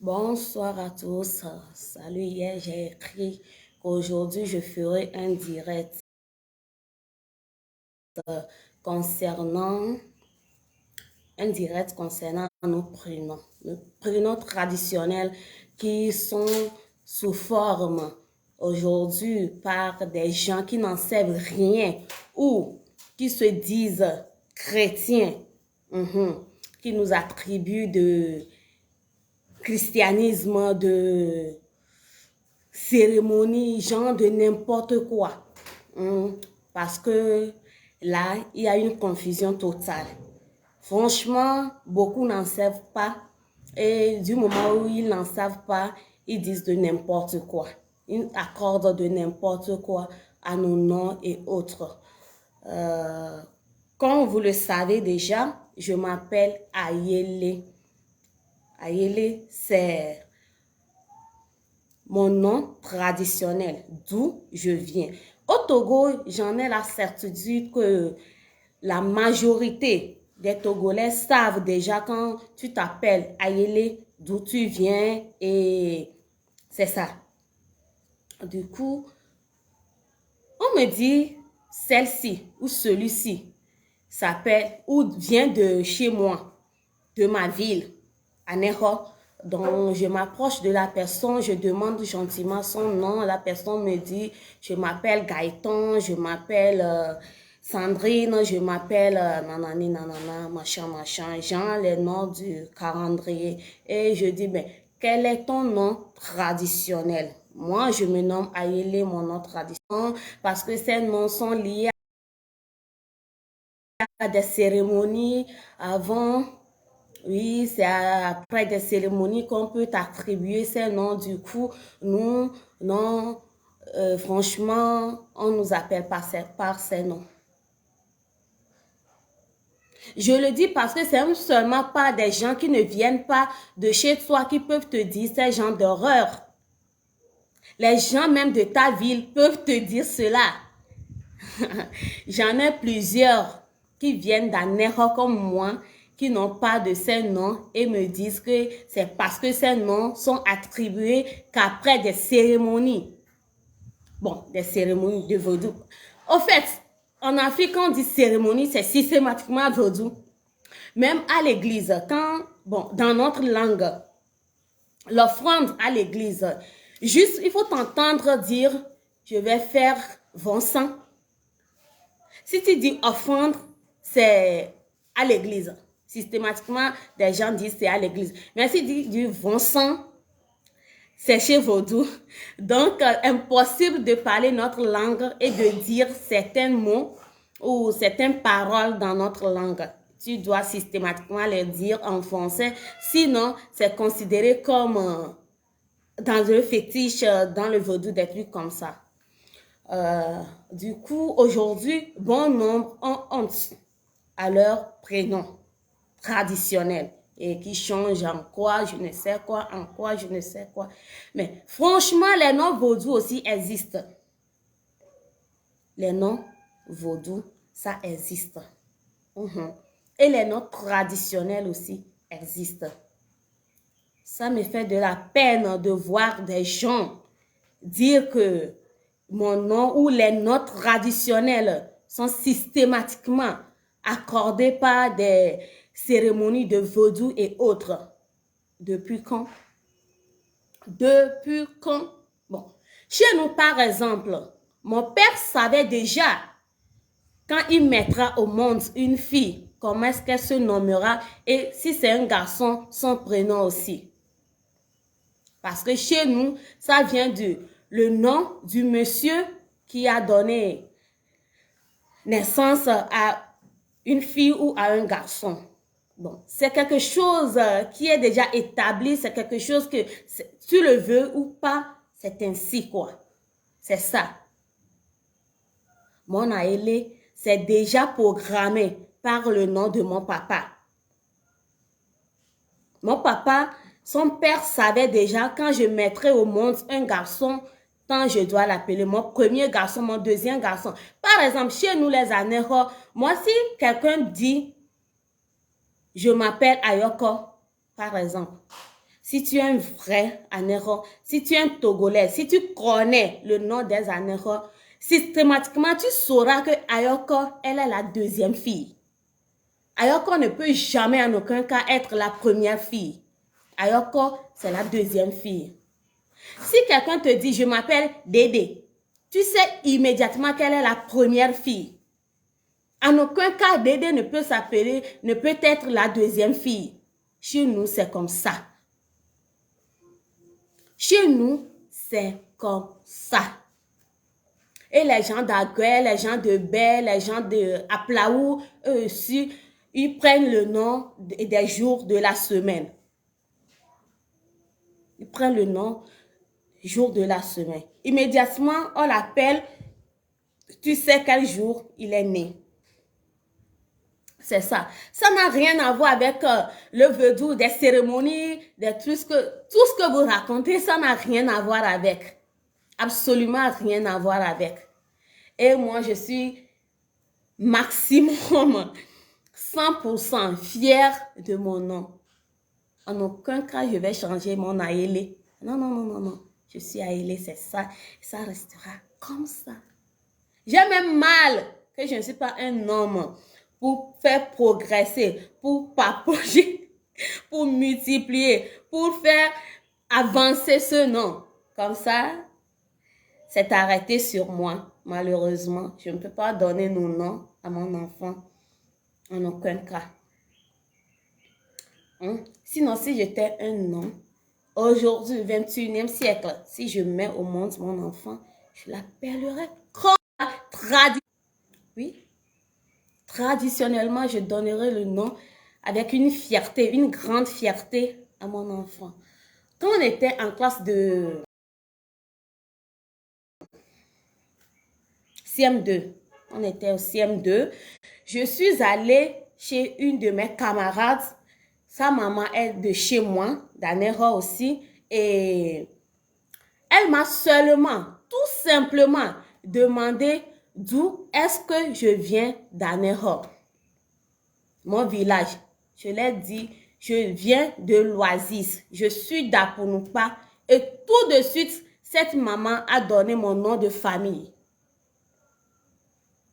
Bonsoir à tous. Salut, hier j'ai écrit qu'aujourd'hui je ferai un direct concernant nos prénoms traditionnels qui sont sous forme aujourd'hui par des gens qui n'en savent rien ou qui se disent chrétiens, qui nous attribuent de christianisme, de cérémonie, genre de n'importe quoi. Parce que là, il y a une confusion totale. Franchement, beaucoup n'en savent pas. Et du moment où ils n'en savent pas, ils disent de n'importe quoi. Ils accordent de n'importe quoi à nos noms et autres. Comme vous le savez déjà, je m'appelle Ayele. Ayele, c'est mon nom traditionnel, d'où je viens. Au Togo, j'en ai la certitude que la majorité des Togolais savent déjà quand tu t'appelles Ayele, d'où tu viens et c'est ça. Du coup, on me dit celle-ci ou celui-ci s'appelle ou vient de chez moi, de ma ville, à Neho. Donc, je m'approche de la personne, je demande gentiment son nom. La personne me dit, je m'appelle Gaëtan, je m'appelle Sandrine, je m'appelle nanani, nanana, machin, machin. Genre les noms du calendrier. Et je dis, ben, quel est ton nom traditionnel? Moi, je me nomme Ayele, mon nom traditionnel, parce que ces noms sont liés à des cérémonies avant. Oui, c'est après des cérémonies qu'on peut attribuer ces noms. Du coup, nous, non, franchement, on nous appelle par ces noms. Je le dis parce que c'est seulement pas des gens qui ne viennent pas de chez toi qui peuvent te dire ces gens d'horreur. Les gens même de ta ville peuvent te dire cela. J'en ai plusieurs qui viennent d'Anéro comme moi, qui n'ont pas de ces noms et me disent que c'est parce que ces noms sont attribués qu'après des cérémonies. Bon, des cérémonies de vaudou. Au fait, en Afrique, quand on dit cérémonie, c'est systématiquement vaudou. Même à l'église, dans notre langue, l'offrande à l'église, juste, il faut t'entendre dire, je vais faire Vincent. Si tu dis offrande, c'est à l'église. Systématiquement, des gens disent c'est à l'église. Mais si tu dis du Vincent, c'est chez Vaudou. Donc, impossible de parler notre langue et de dire certains mots ou certaines paroles dans notre langue. Tu dois systématiquement les dire en français. Sinon, c'est considéré comme dans le fétiche, dans le Vaudou, des trucs comme ça. Du coup, aujourd'hui, bon nombre ont honte à leur prénom traditionnel et qui changent en quoi, je ne sais quoi, en quoi, je ne sais quoi. Mais franchement, les noms vaudous aussi existent. Les noms vaudous, ça existe. Et les noms traditionnels aussi existent. Ça me fait de la peine de voir des gens dire que mon nom ou les noms traditionnels sont systématiquement accordés par des cérémonies de vaudou et autres. Depuis quand? Depuis quand? Bon, chez nous, par exemple, mon père savait déjà quand il mettra au monde une fille, comment est-ce qu'elle se nommera et si c'est un garçon, son prénom aussi. Parce que chez nous, ça vient le nom du monsieur qui a donné naissance à une fille ou à un garçon. Bon, c'est quelque chose qui est déjà établi, c'est quelque chose que tu le veux ou pas, c'est ainsi quoi. C'est ça. Mon Ayele, c'est déjà programmé par le nom de mon papa. Mon papa, son père savait déjà quand je mettrai au monde un garçon, quand je dois l'appeler mon premier garçon, mon deuxième garçon. Par exemple, chez nous les Anéro, moi si quelqu'un dit, je m'appelle Ayoko, par exemple, si tu es un vrai Anéro, si tu es un Togolais, si tu connais le nom des Anéros, systématiquement, tu sauras que Ayoko, elle est la deuxième fille. Ayoko ne peut jamais en aucun cas être la première fille. Ayoko, c'est la deuxième fille. Si quelqu'un te dit, je m'appelle Dédé, tu sais immédiatement qu'elle est la première fille. En aucun cas, Dédé ne peut s'appeler, ne peut être la deuxième fille. Chez nous, c'est comme ça. Chez nous, c'est comme ça. Et les gens d'Aguel, les gens de Bel, les gens de Aplaou, eux aussi, ils prennent le nom des jours de la semaine. Ils prennent le nom jour de la semaine. Immédiatement, on l'appelle, tu sais quel jour il est né. C'est ça. Ça n'a rien à voir avec le vaudou, des cérémonies, des trucs tout ce que vous racontez, ça n'a rien à voir avec. Absolument rien à voir avec. Et moi, je suis maximum 100% fière de mon nom. En aucun cas, je vais changer mon Aélé. Non, non, non, non, non. Je suis Aélé, c'est ça. Ça restera comme ça. J'ai même mal que je ne suis pas un homme pour faire progresser, pour papoter, pour multiplier, pour faire avancer ce nom. Comme ça, c'est arrêté sur moi, malheureusement. Je ne peux pas donner nos noms à mon enfant, en aucun cas. Sinon, si j'étais un nom, aujourd'hui, 21e siècle, si je mets au monde mon enfant, je l'appellerais comme oui. Traditionnellement, je donnerais le nom avec une fierté, une grande fierté à mon enfant. Quand on était en classe de CM2, on était au CM2, je suis allée chez une de mes camarades. Sa maman est de chez moi, d'Anéro aussi, et elle m'a seulement, tout simplement, demandé d'où est-ce que je viens d'Anéro, mon village. Je l'ai dit, je viens de l'Oasis, je suis d'Apounoupa, et tout de suite, cette maman a donné mon nom de famille.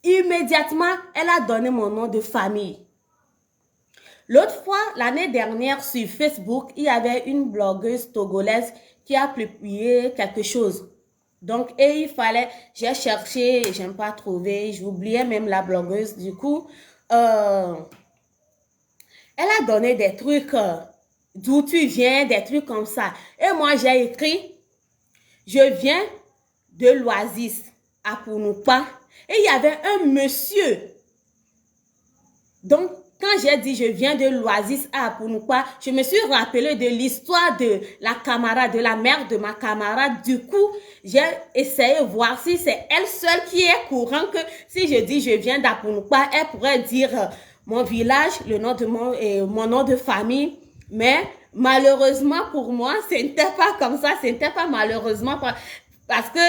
Immédiatement, elle a donné mon nom de famille. L'autre fois, l'année dernière, sur Facebook, il y avait une blogueuse togolaise qui a publié quelque chose. Donc, et il fallait, j'ai cherché, je n'ai pas trouvé, j'oubliais même la blogueuse. Du coup, elle a donné des trucs, d'où tu viens, des trucs comme ça. Et moi, j'ai écrit, je viens de l'Oasis, à Pounoupa. Et il y avait un monsieur. Donc, quand j'ai dit je viens de l'Oasis à Apounoupa, je me suis rappelé de l'histoire de la camarade, de la mère de ma camarade. Du coup, j'ai essayé de voir si c'est elle seule qui est courant que si je dis je viens d'Apounoupa, elle pourrait dire mon village, le nom de mon nom de famille. Mais malheureusement pour moi, ce n'était pas comme ça. Ce n'était pas malheureusement parce que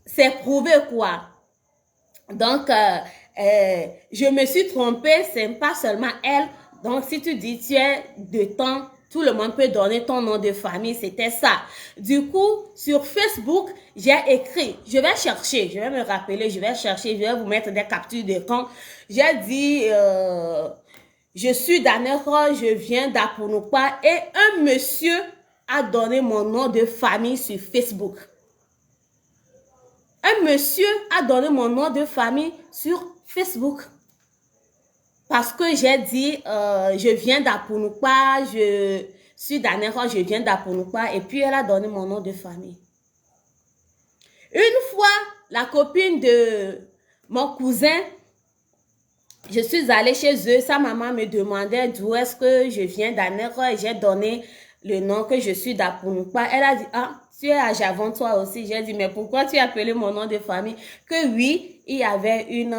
c'est prouvé quoi. Donc, je me suis trompée, c'est pas seulement elle. Donc, si tu dis tu es de temps, tout le monde peut donner ton nom de famille, c'était ça. Du coup, sur Facebook, j'ai écrit, je vais chercher, je vais me rappeler, je vais chercher, je vais vous mettre des captures d'écran. J'ai dit, je suis d'Anéro, je viens d'Apounoupa et un monsieur a donné mon nom de famille sur Facebook. Un monsieur a donné mon nom de famille sur Facebook. Parce que j'ai dit, je viens d'Apounoupa, je suis d'Anéro, je viens d'Apounoupa. Et puis, elle a donné mon nom de famille. Une fois, la copine de mon cousin, je suis allée chez eux. Sa maman me demandait d'où est-ce que je viens d'Anéro. Et j'ai donné le nom que je suis d'Apounoupa. Elle a dit, ah, tu es à Javon toi aussi. J'ai dit, mais pourquoi tu as appelé mon nom de famille? Que oui, il y avait une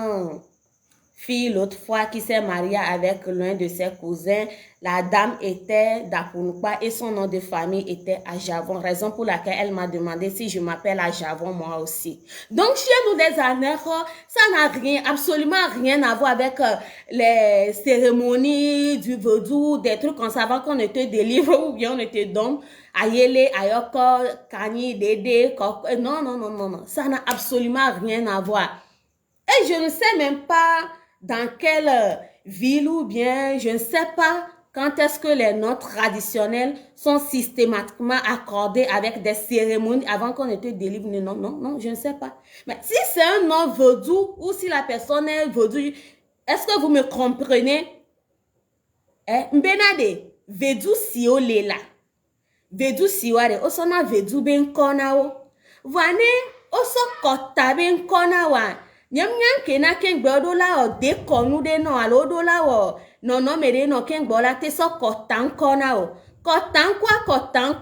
fille l'autre fois qui s'est mariée avec l'un de ses cousins. La dame était d'Apunukpa et son nom de famille était Ajavon, raison pour laquelle elle m'a demandé si je m'appelle Ajavon moi aussi. Donc chez nous des Anères, ça n'a rien, absolument rien à voir avec les cérémonies du vaudou, des trucs comme ça avant qu'on ne te délivre ou bien on ne te donne Ayele, Ayoko, Kani, Dede, non, non, non, non, non, ça n'a absolument rien à voir. Et je ne sais même pas dans quelle ville ou bien, je ne sais pas quand est-ce que les noms traditionnels sont systématiquement accordés avec des cérémonies avant qu'on ne te délivre. Non, non, non, je ne sais pas. Mais si c'est un nom vaudou ou si la personne est vaudou, est-ce que vous me comprenez? Mbenade, vedu siole la. Vedu siware, osona vedu ben kona o. Wane, oso kota ben kona wa. Nyam nyam kena ken gbodo la o de konu de no alo do la o. No no mere no ken gbola te so kota kona o. Kota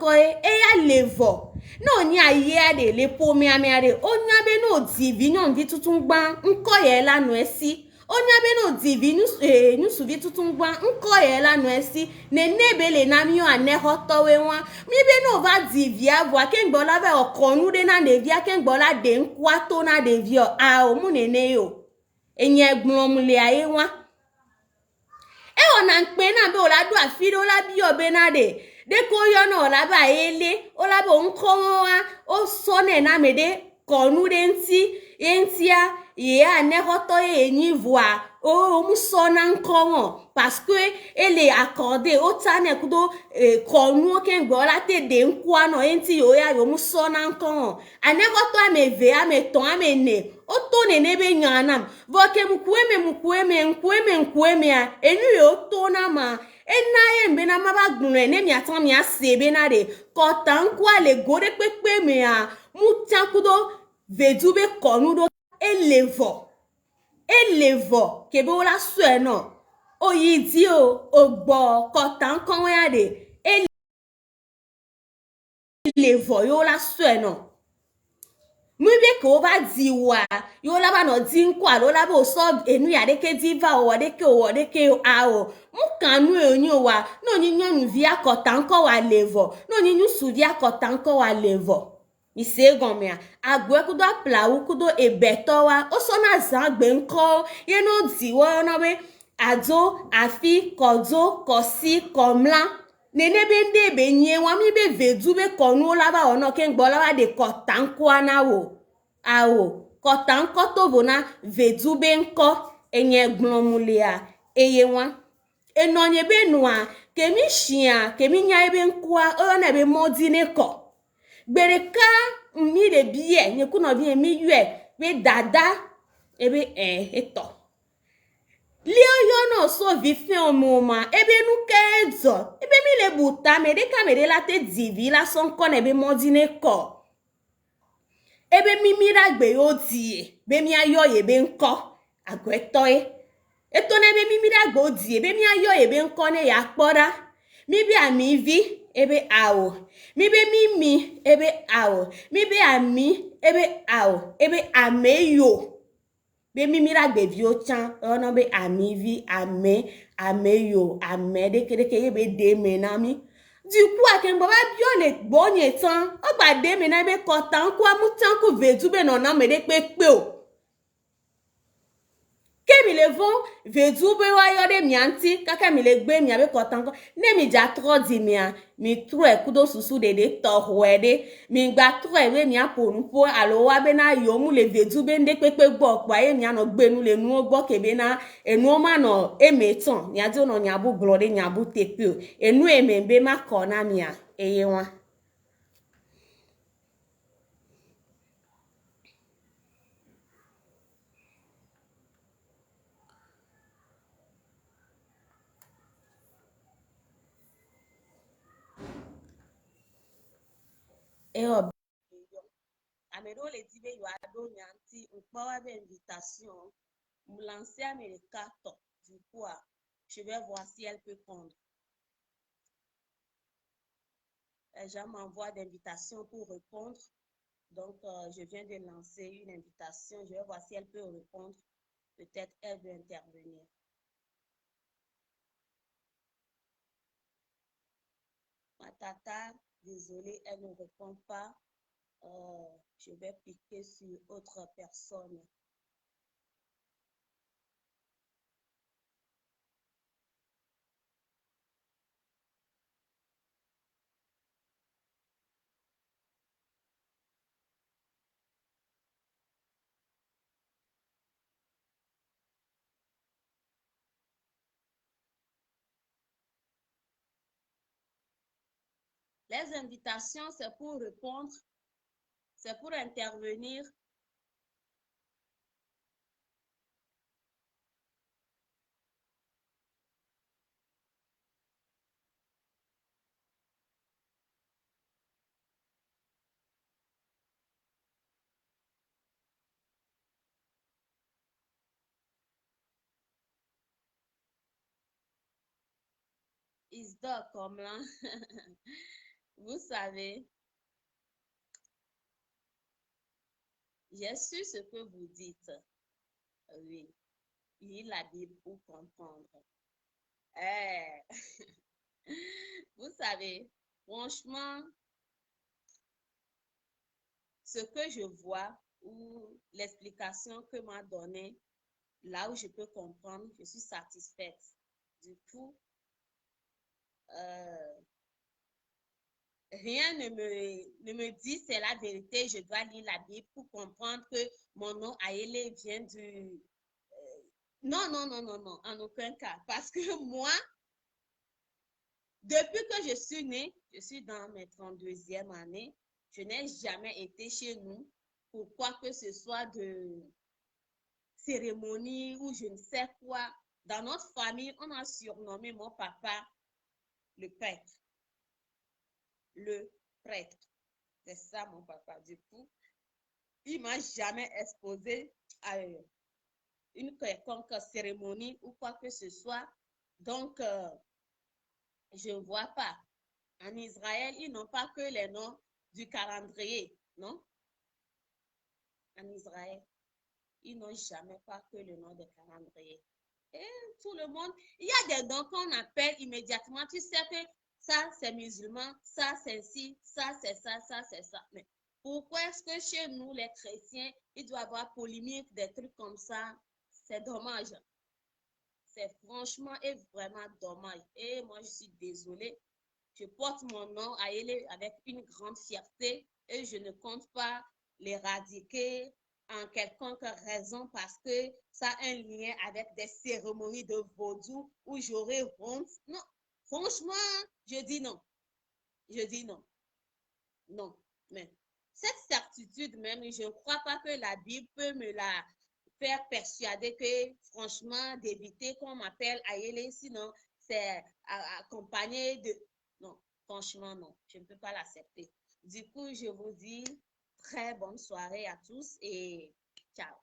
ko e ya levo. No nya ye de le po mi ame o nya be no divi nyon di tutun gban nko ye la no esi. Onya be no divi nu suvi tutun gban nko ye la no esi ne nebele na mi o ane hotowe wan mi be no va divi avo ken gbola be okonu de na devi ken gbola de nkwa to na devi o a o mu nene yo enye gbon mu le aye wan e ona npe na be o la do afire o la bi o be na de ko yo na o la ba ele o la bo nko wan o so ne na me de konu de nti entia ye ane hoto ye ni voa o mu so na nko parce que elle est accordée o tane kudo konu ken gbo la te de nkwa no enti yo ya yo mu so na nko ane hoto ame ve ame ton ame ne o to ne ne be nyanam vo ke mkueme a enu yo to na ma ena ye mbe na ma ba gunre ne mi atan mi asebe na de ko tan kwa le gore pepe me a mu tan kudo vedu be konu do elevo kebe o la so no o yi di o gbo ko tan kan ya de elevo yo la so no mu be ko ba di wa yo la ba no di nkwa lo la bo so enu ya de ke diva o de ke a o mu kanu enyu wa no nyi nyonu vi akota nko wa levo no nyi nyu su vi akota nko wa levo mi se gon me agwe kudo plawu kudo ebeto wa o so na zan gbe nko ye no di wo no be ado afi kozo kosi komla nene be nde be nye wa mi be vedu be konu la ba ono ken gbo la ba de kotanko na wo awo kotanko to bona vedu be nko enye gblomulea eye wa enonye be nua kemi shia kemi nya ebe nkwa o na be modine ko gbereka mi de bie nye kuno bi mi yue be dada ebe eto Leo yo no so vi fin o moma ebe nu kezo ebe mi le buta me de ka me de la te divi la son kon ebe modine ko ebe mi mira gbe yo die be mi ayo ye be nko agweto eto na ebe mi mira gbe die ebe mi ayo ye be nko ne ya kpora mi bi ami vi ebe awo mi be mi ebe awo mi be ami ebe awo ebe ameyo be mi mira gbe vi o chan ono be ami vi ameyo ame de kede ke be de me na mi du coup aken baba bio le gbonye tan o gba de me na be ko tan ko amu tan ko vedu be no na me de pe o kemi le von vedu be wa yo de mi anti kaka mi le gbe mi abe ko tan ko ne mi ja tro di mi a mi tro e kudo susu de to hoede mi gba tro e we mi aponu po alo wa be na yo mu le vedu be nde pepe gbo pa e mi ano gbe nu le nu gbo kebe na enu o ma no emeton ni adi no nyabu glode nyabu tepe o enu emembe ma ko na mi a eye wa e o amedo le di be yo ado nyanti npa wa be invitation me lancer à mes cartes du coup je vais voir si elle peut prendre les gens m'envoient d'invitations pour répondre donc je viens de lancer une invitation je vais voir si elle peut répondre Peut-être elle veut intervenir. Ma tata, désolée, elle ne répond pas. Je vais piquer sur autre personne. Les invitations, c'est pour répondre, c'est pour intervenir. Isda comme là. Vous savez, j'ai su ce que vous dites. Oui, il la Bible pour comprendre. Eh, vous savez, franchement, ce que je vois ou l'explication que m'a donnée, là où je peux comprendre, je suis satisfaite. Du coup, euh, rien ne me dit c'est la vérité. Je dois lire la Bible pour comprendre que mon nom Aélé vient du... Non, non, non, non, non, en aucun cas. Parce que moi, depuis que je suis née, je suis dans mes 32e année, je n'ai jamais été chez nous pour quoi que ce soit de cérémonie ou je ne sais quoi. Dans notre famille, on a surnommé mon papa le prêtre. Le prêtre. C'est ça mon papa. Du coup, il m'a jamais exposé à une quelconque cérémonie ou quoi que ce soit. Donc, je ne vois pas. En Israël, ils n'ont pas que les noms du calendrier, non? En Israël, ils n'ont jamais pas que le nom de calendrier. Et tout le monde, il y a des noms qu'on appelle immédiatement. Tu sais que ça, c'est musulman, ça, c'est ci, ça, c'est ça, ça, c'est ça. Mais pourquoi est-ce que chez nous, les chrétiens, il doit y avoir polémique, des trucs comme ça? C'est dommage. C'est franchement et vraiment dommage. Et moi, je suis désolée. Je porte mon nom à Aélé avec une grande fierté et je ne compte pas l'éradiquer en quelconque raison parce que ça a un lien avec des cérémonies de vaudou où j'aurais honte. Non, franchement, je dis non. Je dis non. Non. Mais cette certitude même, je ne crois pas que la Bible peut me la faire persuader que, franchement, d'éviter qu'on m'appelle Aélé, sinon c'est accompagné de... Non, franchement, non, je ne peux pas l'accepter. Du coup, je vous dis très bonne soirée à tous et ciao.